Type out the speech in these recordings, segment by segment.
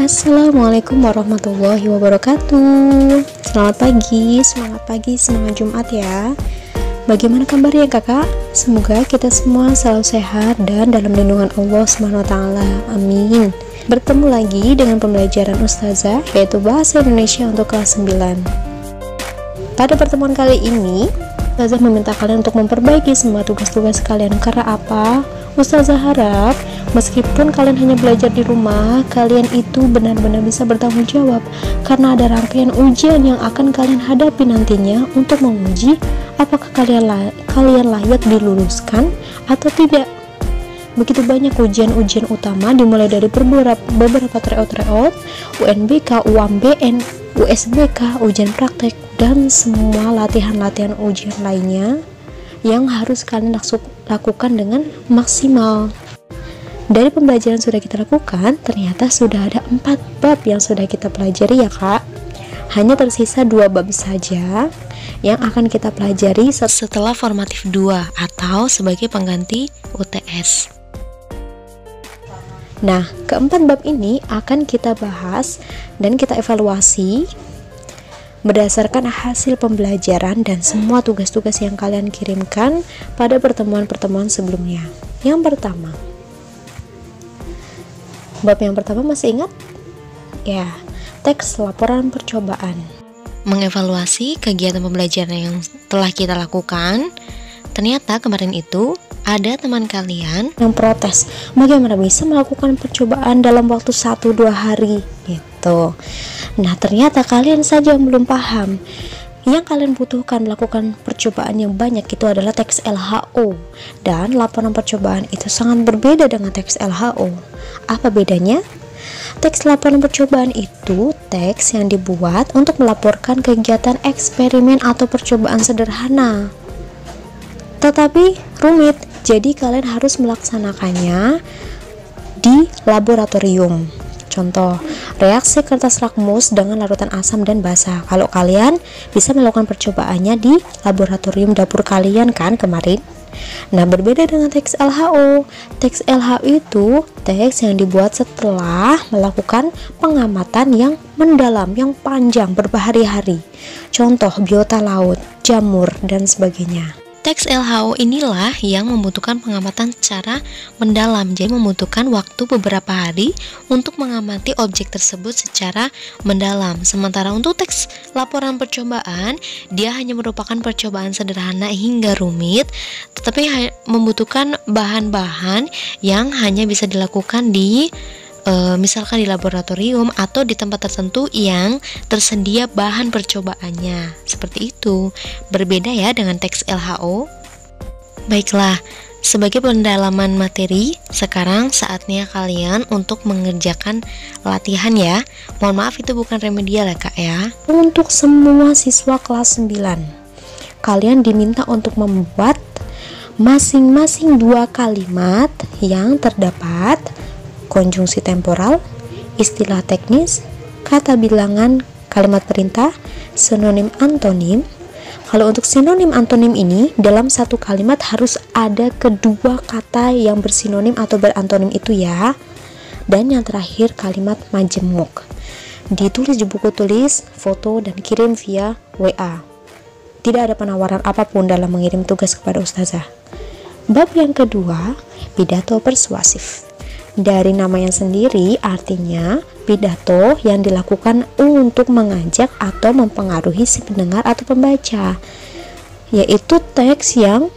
Assalamualaikum warahmatullahi wabarakatuh. Selamat pagi, semangat pagi, semangat Jumat ya. Bagaimana kabarnya kakak? Semoga kita semua selalu sehat dan dalam lindungan Allah SWT. Amin. Bertemu lagi dengan pembelajaran Ustazah, yaitu Bahasa Indonesia untuk kelas 9. Pada pertemuan kali ini, Ustazah meminta kalian untuk memperbaiki semua tugas-tugas kalian. Karena apa? Ustazah harap meskipun kalian hanya belajar di rumah, kalian itu benar-benar bisa bertanggung jawab, karena ada rangkaian ujian yang akan kalian hadapi nantinya untuk menguji apakah kalian layak diluluskan atau tidak. Begitu banyak ujian-ujian utama, dimulai dari beberapa tryout, UNBK, UAMBN, USBK, ujian praktek, dan semua latihan-latihan ujian lainnya yang harus kalian lakukan dengan maksimal. Dari pembelajaran sudah kita lakukan, ternyata sudah ada 4 bab yang sudah kita pelajari ya kak. Hanya tersisa 2 bab saja yang akan kita pelajari setelah formatif 2 atau sebagai pengganti UTS. Nah, keempat bab ini akan kita bahas dan kita evaluasi berdasarkan hasil pembelajaran dan semua tugas-tugas yang kalian kirimkan pada pertemuan-pertemuan sebelumnya. Yang pertama, bab yang pertama masih ingat? Ya, teks laporan percobaan. Mengevaluasi kegiatan pembelajaran yang telah kita lakukan. Ternyata kemarin itu ada teman kalian yang protes, bagaimana bisa melakukan percobaan dalam waktu 1-2 hari gitu. Nah, ternyata kalian saja yang belum paham. Yang kalian butuhkan melakukan percobaan yang banyak itu adalah teks LHO, dan laporan percobaan itu sangat berbeda dengan teks LHO. Apa bedanya? Teks laporan percobaan itu teks yang dibuat untuk melaporkan kegiatan eksperimen atau percobaan sederhana, tetapi rumit. Jadi kalian harus melaksanakannya di laboratorium. Contoh, reaksi kertas lakmus dengan larutan asam dan basa. Kalau kalian bisa melakukan percobaannya di laboratorium dapur kalian kan kemarin. Nah, berbeda dengan teks LHO. Teks LHO itu teks yang dibuat setelah melakukan pengamatan yang mendalam, yang panjang, berhari-hari. Contoh, biota laut, jamur, dan sebagainya. Teks LHO inilah yang membutuhkan pengamatan secara mendalam, jadi membutuhkan waktu beberapa hari untuk mengamati objek tersebut secara mendalam. Sementara untuk teks laporan percobaan, dia hanya merupakan percobaan sederhana hingga rumit, tetapi membutuhkan bahan-bahan yang hanya bisa dilakukan di misalkan di laboratorium atau di tempat tertentu yang tersedia bahan percobaannya. Seperti itu. Berbeda ya dengan teks LHO. Baiklah, sebagai pendalaman materi, sekarang saatnya kalian untuk mengerjakan latihan ya. Mohon maaf itu bukan remedial ya kak ya. Untuk semua siswa kelas 9, kalian diminta untuk membuat masing-masing 2 kalimat yang terdapat konjungsi temporal, istilah teknis, kata bilangan, kalimat perintah, sinonim antonim. Kalau untuk sinonim antonim ini, dalam satu kalimat harus ada kedua kata yang bersinonim atau berantonim itu ya. Dan yang terakhir kalimat majemuk. Ditulis di buku tulis, foto, dan kirim via WA. Tidak ada penawaran apapun dalam mengirim tugas kepada ustazah. Bab yang kedua, pidato persuasif. Dari namanya sendiri artinya pidato yang dilakukan untuk mengajak atau mempengaruhi si pendengar atau pembaca, yaitu teks yang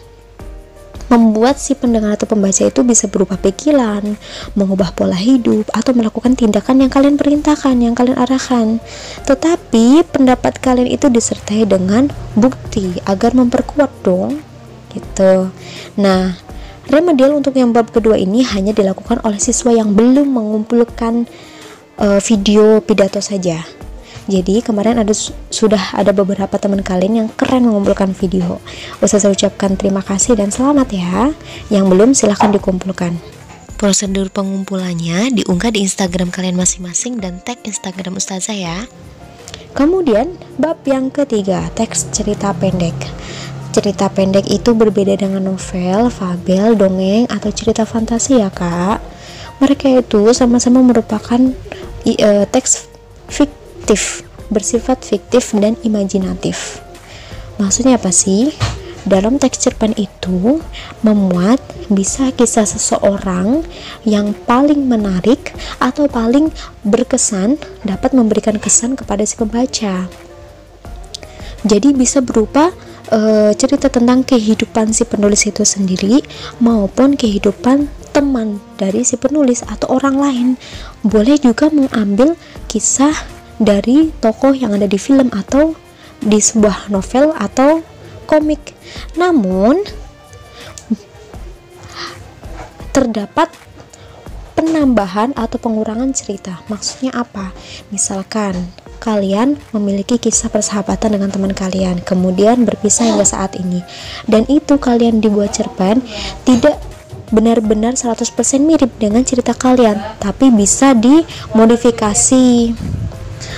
membuat si pendengar atau pembaca itu bisa berubah pikiran, mengubah pola hidup, atau melakukan tindakan yang kalian perintahkan, yang kalian arahkan. Tetapi pendapat kalian itu disertai dengan bukti agar memperkuat dong gitu. Nah, remedial untuk yang bab kedua ini hanya dilakukan oleh siswa yang belum mengumpulkan video pidato saja. Jadi kemarin sudah ada beberapa teman kalian yang keren mengumpulkan video. Ustazah ucapkan terima kasih dan selamat ya. Yang belum silahkan dikumpulkan. Prosedur pengumpulannya diunggah di Instagram kalian masing-masing dan tag Instagram Ustazah ya. Kemudian bab yang ketiga, teks cerita pendek. Cerita pendek itu berbeda dengan novel, fabel, dongeng, atau cerita fantasi ya kak. Mereka itu sama-sama merupakan teks fiktif, bersifat fiktif dan imajinatif. Maksudnya apa sih? Dalam teks cerpen itu memuat bisa kisah seseorang yang paling menarik atau paling berkesan, dapat memberikan kesan kepada si pembaca. Jadi bisa berupa cerita tentang kehidupan si penulis itu sendiri maupun kehidupan teman dari si penulis atau orang lain. Boleh juga mengambil kisah dari tokoh yang ada di film atau di sebuah novel atau komik. Namun terdapat penambahan atau pengurangan cerita. Maksudnya apa? Misalkan kalian memiliki kisah persahabatan dengan teman kalian, kemudian berpisah hingga saat ini, dan itu kalian dibuat cerpen, tidak benar-benar 100% mirip dengan cerita kalian, tapi bisa dimodifikasi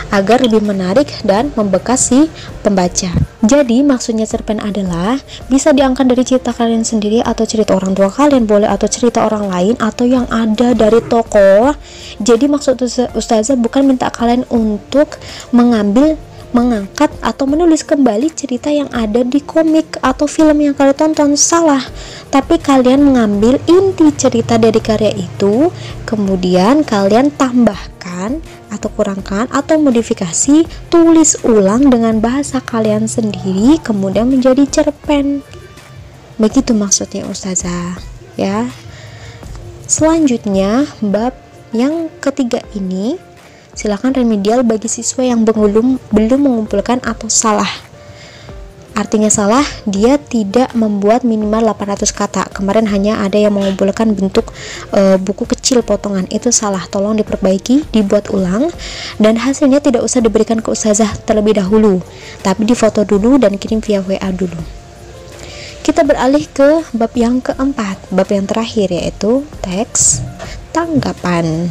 agar lebih menarik dan membekas si pembaca. Jadi maksudnya cerpen adalah bisa diangkat dari cerita kalian sendiri atau cerita orang tua kalian boleh, atau cerita orang lain atau yang ada dari tokoh. Jadi maksud Ustazah bukan minta kalian untuk mengangkat atau menulis kembali cerita yang ada di komik atau film yang kalian tonton, salah. Tapi kalian mengambil inti cerita dari karya itu, kemudian kalian tambahkan atau kurangkan atau modifikasi, tulis ulang dengan bahasa kalian sendiri, kemudian menjadi cerpen. Begitu maksudnya Ustazah ya. Selanjutnya bab yang ketiga ini, silakan remedial bagi siswa yang belum mengumpulkan atau salah. Artinya salah, dia tidak membuat minimal 800 kata. Kemarin hanya ada yang mengumpulkan bentuk buku kecil potongan, itu salah, tolong diperbaiki, dibuat ulang, dan hasilnya tidak usah diberikan ke Ustazah terlebih dahulu, tapi difoto dulu dan kirim via WA dulu. Kita beralih ke bab yang keempat, bab yang terakhir, yaitu teks tanggapan.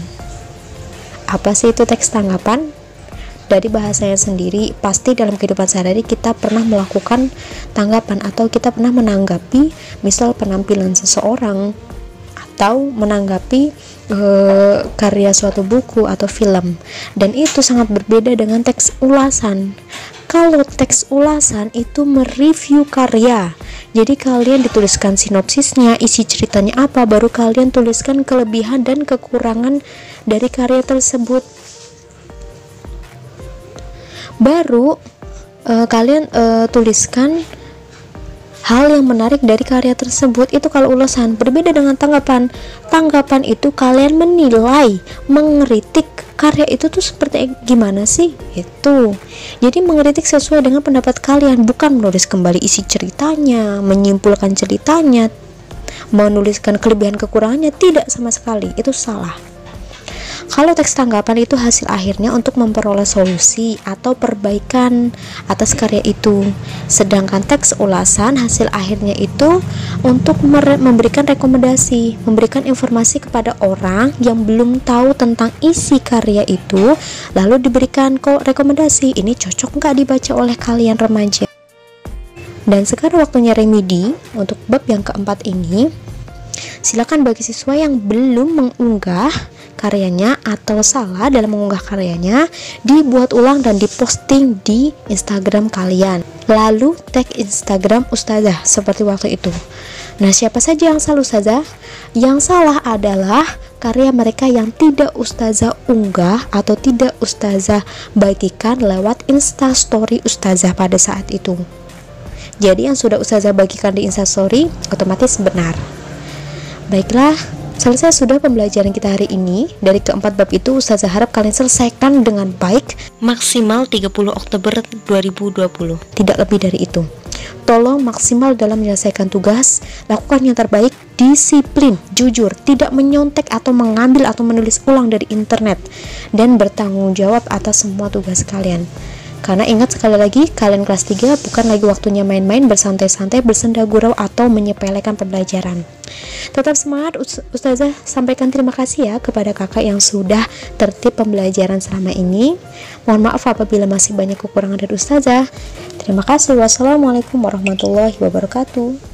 Apa sih itu teks tanggapan? Dari bahasanya sendiri, pasti dalam kehidupan sehari-hari kita pernah melakukan tanggapan atau kita pernah menanggapi misal penampilan seseorang atau menanggapi karya suatu buku atau film, dan itu sangat berbeda dengan teks ulasan. Kalau teks ulasan itu mereview karya, jadi kalian dituliskan sinopsisnya, isi ceritanya apa, baru kalian tuliskan kelebihan dan kekurangan dari karya tersebut. Baru kalian tuliskan hal yang menarik dari karya tersebut. Itu kalau ulasan. Berbeda dengan tanggapan. Tanggapan itu kalian menilai, mengkritik karya itu tuh seperti gimana sih, itu. Jadi mengkritik sesuai dengan pendapat kalian, bukan menulis kembali isi ceritanya, menyimpulkan ceritanya, menuliskan kelebihan kekurangannya. Tidak sama sekali, itu salah. Kalau teks tanggapan itu hasil akhirnya untuk memperoleh solusi atau perbaikan atas karya itu. Sedangkan teks ulasan hasil akhirnya itu untuk memberikan rekomendasi, memberikan informasi kepada orang yang belum tahu tentang isi karya itu, lalu diberikan rekomendasi, ini cocok nggak dibaca oleh kalian remaja. Dan sekarang waktunya remedi untuk bab yang keempat ini. Silakan bagi siswa yang belum mengunggah karyanya atau salah dalam mengunggah karyanya, dibuat ulang dan diposting di Instagram kalian. Lalu tag Instagram Ustazah seperti waktu itu. Nah, siapa saja yang salah Ustazah? Yang salah adalah karya mereka yang tidak Ustazah unggah atau tidak Ustazah bagikan lewat Instastory Ustazah pada saat itu. Jadi yang sudah Ustazah bagikan di Instastory otomatis benar. Baiklah, selesai sudah pembelajaran kita hari ini. Dari keempat bab itu Ustazah harap kalian selesaikan dengan baik, maksimal 30 Oktober 2020, tidak lebih dari itu. Tolong maksimal dalam menyelesaikan tugas, lakukan yang terbaik, disiplin, jujur, tidak menyontek atau mengambil atau menulis ulang dari internet, dan bertanggung jawab atas semua tugas kalian. Karena ingat sekali lagi, kalian kelas 3 bukan lagi waktunya main-main, bersantai-santai, bersenda gurau atau menyepelekan pembelajaran. Tetap semangat. Ustazah sampaikan terima kasih ya kepada kakak yang sudah tertib pembelajaran selama ini. Mohon maaf apabila masih banyak kekurangan dari Ustazah. Terima kasih. Wassalamualaikum warahmatullahi wabarakatuh.